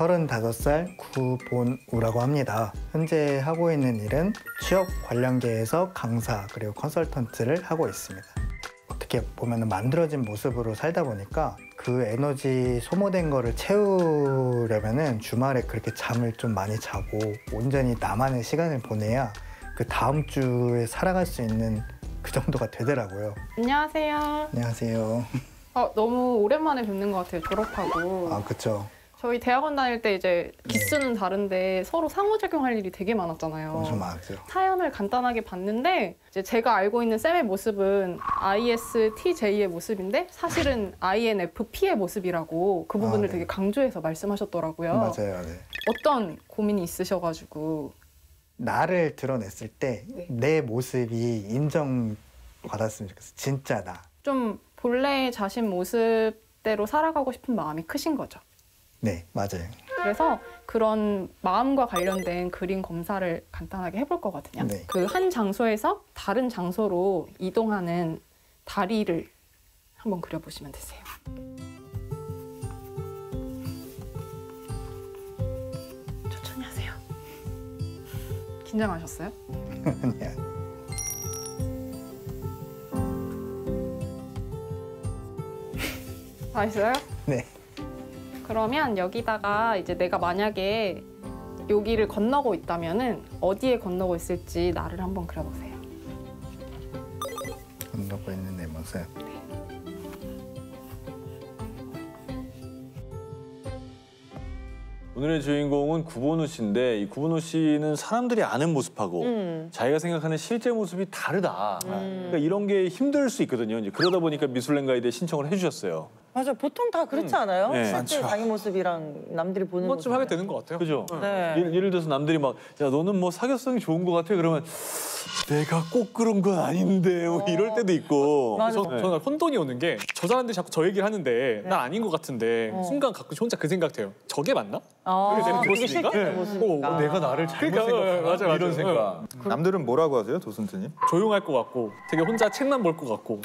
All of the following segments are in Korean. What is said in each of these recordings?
35살 구본우라고 합니다. 현재 하고 있는 일은 취업 관련계에서 강사 그리고 컨설턴트를 하고 있습니다. 어떻게 보면 만들어진 모습으로 살다 보니까 그 에너지 소모된 거를 채우려면은 주말에 그렇게 잠을 좀 많이 자고 온전히 나만의 시간을 보내야 그 다음 주에 살아갈 수 있는 그 정도가 되더라고요. 안녕하세요. 안녕하세요. 너무 오랜만에 뵙는 것 같아요, 졸업하고. 아, 그쵸. 저희 대학원 다닐 때 이제 기수는 다른데 서로 상호작용할 일이 되게 많았잖아요. 엄청 많았죠. 사연을 간단하게 봤는데 이제 제가 알고 있는 쌤의 모습은 ISTJ의 모습인데 사실은 INFP의 모습이라고 그 부분을 되게 강조해서 말씀하셨더라고요. 맞아요. 네. 어떤 고민이 있으셔가지고. 나를 드러냈을 때 내 모습이 인정받았으면 좋겠어. 진짜 나. 좀 본래 자신 모습대로 살아가고 싶은 마음이 크신 거죠. 네, 맞아요. 그래서 그런 마음과 관련된 그림 검사를 간단하게 해볼 거거든요. 네. 그 한 장소에서 다른 장소로 이동하는 다리를 한번 그려보시면 되세요. 천천히 하세요. 긴장하셨어요? 아니야. 다 했어요? 네. 그러면 여기다가 이제 내가 만약에 여기를 건너고 있다면은 어디에 건너고 있을지 나를 한번 그려보세요. 건너고 있는 내 모습. 오늘의 주인공은 구본우 씨인데 이 구본우 씨는 사람들이 아는 모습하고 자기가 생각하는 실제 모습이 다르다. 그러니까 이런 게 힘들 수 있거든요. 이제 그러다 보니까 미술랭 가이드에 신청을 해주셨어요. 맞아, 보통 다 그렇지 않아요? 네. 실제 자기 모습이랑 남들이 보는 한 번쯤 모습. 하게 되는 것 같아요. 그죠? 네. 예를 들어서 남들이 막 야 너는 뭐 사교성이 좋은 것 같아 그러면 내가 꼭 그런 건 아닌데 뭐 이럴 때도 있고. 맞아. 저는 혼돈이 오는 게 저 사람들이 자꾸 저 얘기를 하는데 난 아닌 것 같은데 순간 가끔 혼자 그 생각해요. 저게 맞나? 그게 내 그게 모습인가? 실제 내 모습인가. 내가 나를 잘못 그러니까, 생각하나? 맞아, 맞아. 이런 생각. 남들은 뭐라고 하세요, 도슨트님? 조용할 것 같고 되게 혼자 책만 볼 것 같고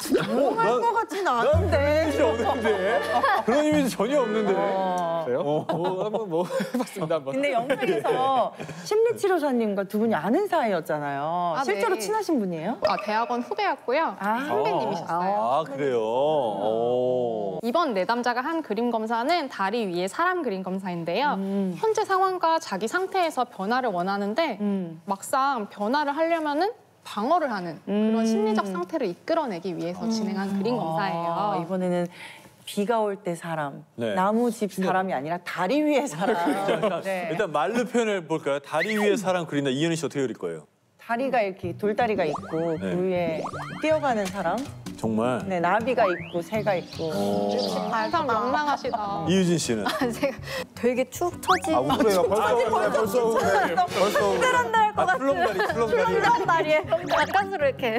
할 것 같진 않은데. 이미지 없는데 그런 이미지 전혀 없는데. 그래요? 한번 뭐 해봤습니다 한번. 근데 영상에서 심리치료사님과 두 분이 아는 사이였잖아요. 아, 실제로 네. 친하신 분이에요? 대학원 후배였고요. 아. 선배님이셨어요. 아 그래요. 오. 이번 내담자가 한 그림 검사는 다리 위에 사람 그림 검사인데요. 현재 상황과 자기 상태에서 변화를 원하는데 막상 변화를 하려면은 방어를 하는 그런 심리적 상태를 이끌어내기 위해서 진행한 그림 검사예요. 이번에는 비가 올 때 사람, 네. 나무 집 사람이 아니라 다리 위에 사람. 네. 일단 말로 표현해 볼까요? 다리 위에 사람 그린다. 이현희 씨 어떻게 그릴 거예요? 다리가 이렇게 돌다리가 있고 네. 그 위에 뛰어가는 사람, 정말. 네, 나비가 있고 새가 있고. 참 명랑하시다. 이유진 씨는? 제가 되게 축 처진 아, 우울해요. 벌써 우울해. 벌써 우울해. 할 것 같은 풀렁다리. 다리에 가까스로 이렇게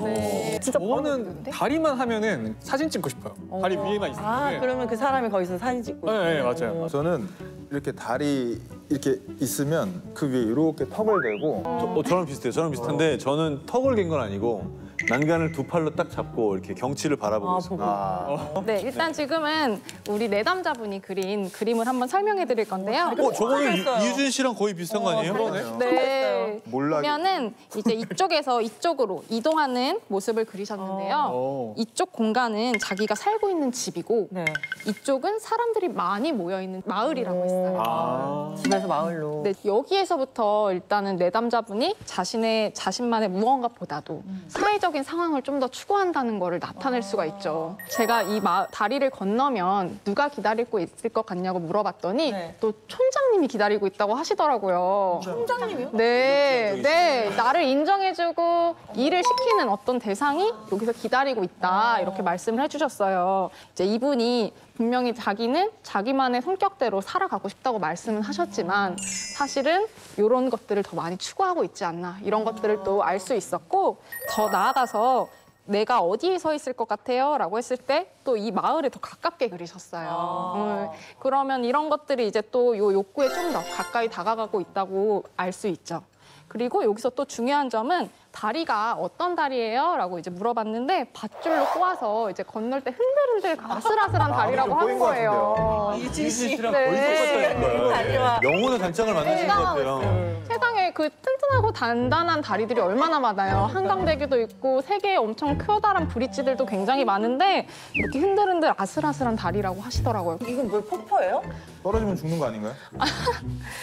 네. 진짜 저는 다리만 하면은 사진 찍고 싶어요. 다리 위에만 있으면. 아, 그러면 그 사람이 거기서 사진 찍고. 네, 맞아요. 저는 이렇게 다리 이렇게 있으면 그 위에 이렇게 턱을 대고 저랑 비슷해요. 저랑 비슷한데 저는 턱을 갠 건 아니고 난간을 두 팔로 딱 잡고 이렇게 경치를 바라보고 있습니다. 네, 일단 지금은 우리 내담자분이 그린 그림을 한번 설명해 드릴 건데요. 저거는 잘했어요. 이유진 씨랑 거의 비슷한 거 아니에요? 네. 몰락이. 보면은 이제 이쪽에서 이쪽으로 이동하는 모습을 그리셨는데요. 이쪽 공간은 자기가 살고 있는 집이고 네. 이쪽은 사람들이 많이 모여 있는 마을이라고 했어요. 집에서 마을로. 네, 여기에서부터 일단은 내담자분이 자신만의 무언가보다도 사회적인 상황을 좀 더 추구한다는 거를 나타낼 수가 있죠. 제가 이 다리를 건너면 누가 기다리고 있을 것 같냐고 물어봤더니 네. 또 촌장님이 기다리고 있다고 하시더라고요. 총장님이요? 네, 네, 나를 인정해주고 일을 시키는 어떤 대상이 여기서 기다리고 있다 이렇게 말씀을 해주셨어요. 이제 이분이 분명히 자기는 자기만의 성격대로 살아가고 싶다고 말씀은 하셨지만 사실은 이런 것들을 더 많이 추구하고 있지 않나 이런 것들을 또 알 수 있었고 더 나아가서 내가 어디에 서 있을 것 같아요? 라고 했을 때 또 이 마을에 더 가깝게 그리셨어요. 그러면 이런 것들이 이제 또 요 욕구에 좀 더 가까이 다가가고 있다고 알 수 있죠. 그리고 여기서 또 중요한 점은 다리가 어떤 다리예요? 라고 이제 물어봤는데 밧줄로 꼬아서 이제 건널 때 흔들흔들 아슬아슬한 다리라고 하는 거예요. 이지 씨랑 네. 거의 똑같다니까요. 영혼의 단짝을 만나신 것 같아요. 세상에 그 튼튼하고 단단한 다리들이 얼마나 많아요. 한강대교도 있고 세계에 엄청 커다란 브릿지들도 굉장히 많은데 이렇게 흔들흔들 아슬아슬한 다리라고 하시더라고요. 이건 뭘 폭포예요? 떨어지면 죽는 거 아닌가요?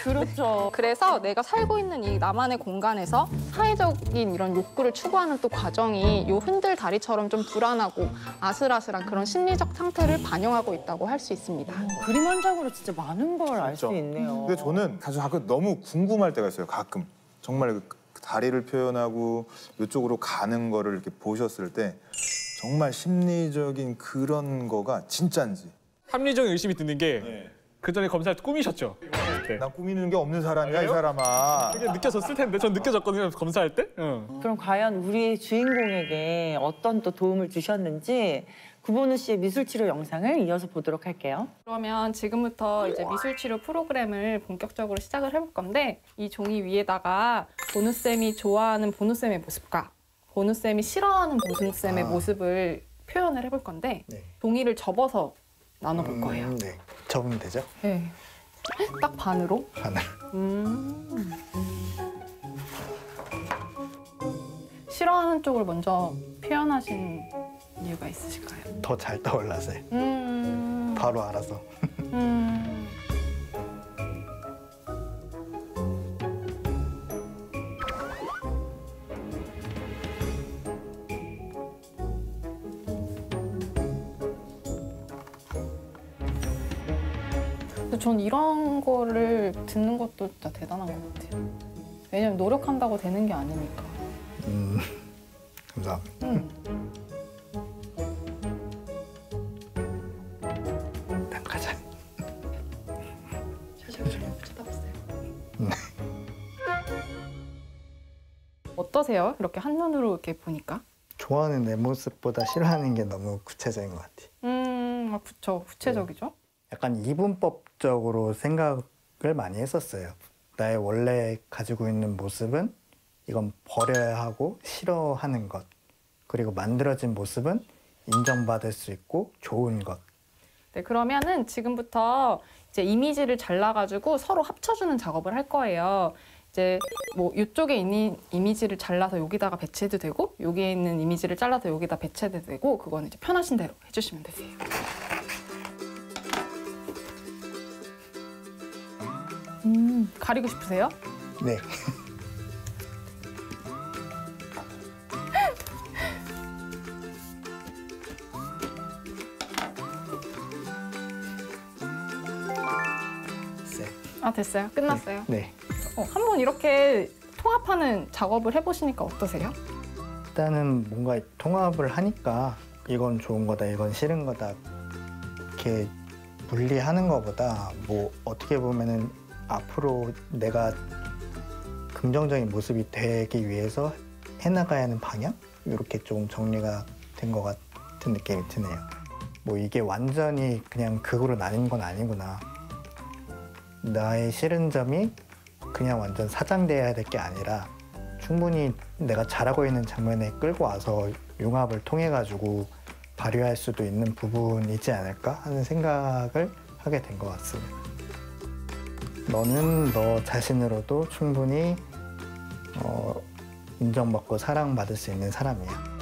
그렇죠. 그래서 내가 살고 있는 이 나만의 공간에서 사회적인 이런 욕구를 추구하는 또 과정이 이 흔들 다리처럼 좀 불안하고 아슬아슬한 그런 심리적 상태를 반영하고 있다고 할 수 있습니다. 그림 한 장으로 진짜 많은 걸 알 수 그렇죠. 있네요. 근데 저는 사실 가끔 너무 궁금할 때가 있어요. 가끔 정말 그 다리를 표현하고 이쪽으로 가는 거를 이렇게 보셨을 때 정말 심리적인 그런 거가 진짜인지. 합리적인 의심이 드는 게 그 전에 검사할 때 꾸미셨죠? 네. 난 꾸미는 게 없는 사람이야 이 사람아. 그게 느껴졌을 텐데 전 느껴졌거든요 검사할 때. 그럼 과연 우리 주인공에게 어떤 또 도움을 주셨는지 구본우 씨의 미술치료 영상을 이어서 보도록 할게요. 그러면 지금부터 이제 미술치료 프로그램을 본격적으로 시작을 해볼 건데 이 종이 위에다가 보누쌤이 좋아하는 보누쌤의 모습과 보누쌤이 싫어하는 보누쌤의 모습을 표현을 해볼 건데 네. 종이를 접어서 나눠볼 거예요. 네. 접으면 되죠? 네. 딱 반으로. 하나. 싫어하는 쪽을 먼저 표현하신 이유가 있으실까요? 더 잘 떠올라서요. 바로 알아서. 근데 전 이런 거를 듣는 것도 진짜 대단한 것 같아요. 왜냐면 노력한다고 되는 게 아니니까. 감사합니다. 일단 가자. 쳐다보세요. 어떠세요? 이렇게 한눈으로 이렇게 보니까? 좋아하는 내 모습보다 싫어하는 게 너무 구체적인 것 같아요. 그쵸. 구체적이죠. 약간 이분법적으로 생각을 많이 했었어요. 나의 원래 가지고 있는 모습은 이건 버려야 하고 싫어하는 것. 그리고 만들어진 모습은 인정받을 수 있고 좋은 것. 네, 그러면은 지금부터 이제 이미지를 잘라가지고 서로 합쳐주는 작업을 할 거예요. 이제 뭐 이쪽에 있는 이미지를 잘라서 여기다가 배치해도 되고 여기에 있는 이미지를 잘라서 여기다 배치해도 되고 그건 이제 편하신 대로 해주시면 되세요. 가리고 싶으세요? 네. 아, 됐어요? 끝났어요? 네. 한번 이렇게 통합하는 작업을 해보시니까 어떠세요? 일단은 뭔가 통합을 하니까 이건 좋은 거다, 이건 싫은 거다 이렇게 분리하는 것보다 뭐 어떻게 보면은 앞으로 내가 긍정적인 모습이 되기 위해서 해나가야 하는 방향? 이렇게 좀 정리가 된 것 같은 느낌이 드네요. 뭐 이게 완전히 그냥 극으로 나뉜 건 아니구나. 나의 싫은 점이 그냥 완전 사장돼야 될 게 아니라 충분히 내가 잘하고 있는 장면에 끌고 와서 융합을 통해 가지고 발휘할 수도 있는 부분이지 않을까 하는 생각을 하게 된 것 같습니다. 너는 너 자신으로도 충분히 인정받고 사랑받을 수 있는 사람이야.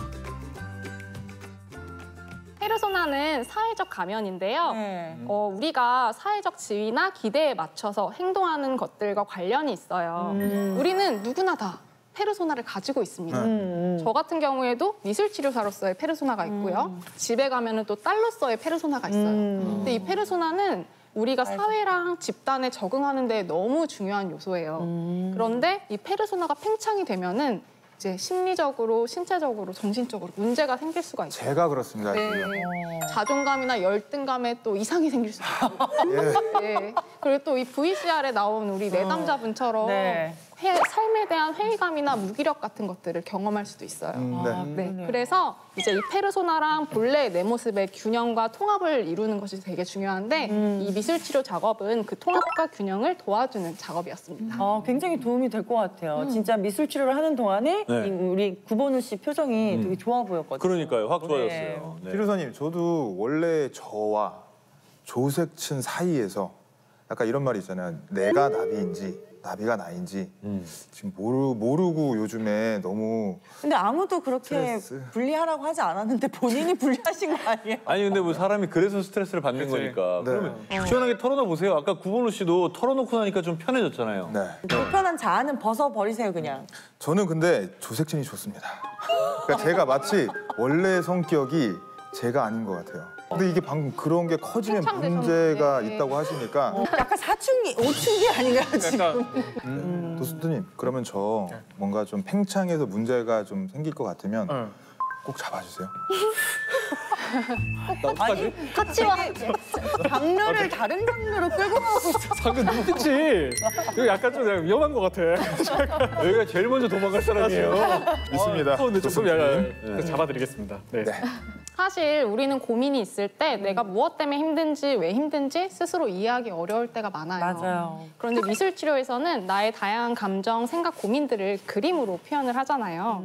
페르소나는 사회적 가면인데요. 네. 우리가 사회적 지위나 기대에 맞춰서 행동하는 것들과 관련이 있어요. 우리는 누구나 다 페르소나를 가지고 있습니다. 저 같은 경우에도 미술치료사로서의 페르소나가 있고요. 집에 가면은 또 딸로서의 페르소나가 있어요. 근데 이 페르소나는 우리가 사회랑 집단에 적응하는 데 너무 중요한 요소예요. 그런데 이 페르소나가 팽창이 되면은 이제 심리적으로, 신체적으로, 정신적으로 문제가 생길 수가 있어요. 제가 그렇습니다. 네. 자존감이나 열등감에 또 이상이 생길 수도 있고. 네. 그리고 또 이 VCR에 나온 우리 내담자분처럼 네. 삶에 대한 회의감이나 무기력 같은 것들을 경험할 수도 있어요. 네, 그래서 이제 이 페르소나랑 본래의 내 모습의 균형과 통합을 이루는 것이 되게 중요한데 이 미술치료 작업은 그 통합과 균형을 도와주는 작업이었습니다. 굉장히 도움이 될 것 같아요. 진짜 미술 치료를 하는 동안에 네. 이 우리 구본우 씨 표정이 되게 좋아 보였거든요. 그러니까요. 확 좋아졌어요. 네. 치료사님, 저도 원래 저와 조색친 사이에서 약간 이런 말이 있잖아요. 내가 나비인지 나비가 나인지 지금 모르고 요즘에 너무 근데 아무도 그렇게 스트레스. 분리하라고 하지 않았는데 본인이 분리하신 거 아니에요? 아니 근데 뭐 사람이 그래서 스트레스를 받는 그치. 거니까. 네. 그러면 시원하게 털어놔 보세요. 아까 구본우 씨도 털어놓고 나니까 좀 편해졌잖아요. 네. 불편한 자아는 벗어버리세요 그냥. 저는 근데 조색친이 좋습니다. 그러니까 제가 마치 원래 성격이 제가 아닌 것 같아요. 근데 이게 방금 그런 게 커지면 문제가 네. 있다고 하시니까 약간 4층이 5층이 아닌가요 지금? 도수님 그러면 저 뭔가 좀 팽창해서 문제가 좀 생길 것 같으면 꼭 잡아주세요. 아니 같이 와. 장르를 다른 장르로 끌고 가고 있어. 방금 눈빛이 이거 약간 좀 위험한 것 같아. 여기가 제일 먼저 도망갈 사람이에요. 있습니다. 근데 조금 약간 네. 잡아드리겠습니다. 네. 사실 우리는 고민이 있을 때 내가 무엇 때문에 힘든지 왜 힘든지 스스로 이해하기 어려울 때가 많아요. 맞아요. 그런데 미술 치료에서는 나의 다양한 감정, 생각, 고민들을 그림으로 표현을 하잖아요.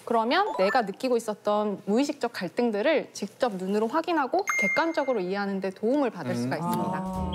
그러면 내가 느끼고 있었던 무의식적 갈등들을 직접 눈으로 확인하고 객관적으로 이해하는 데 도움을 받을 수가 있습니다.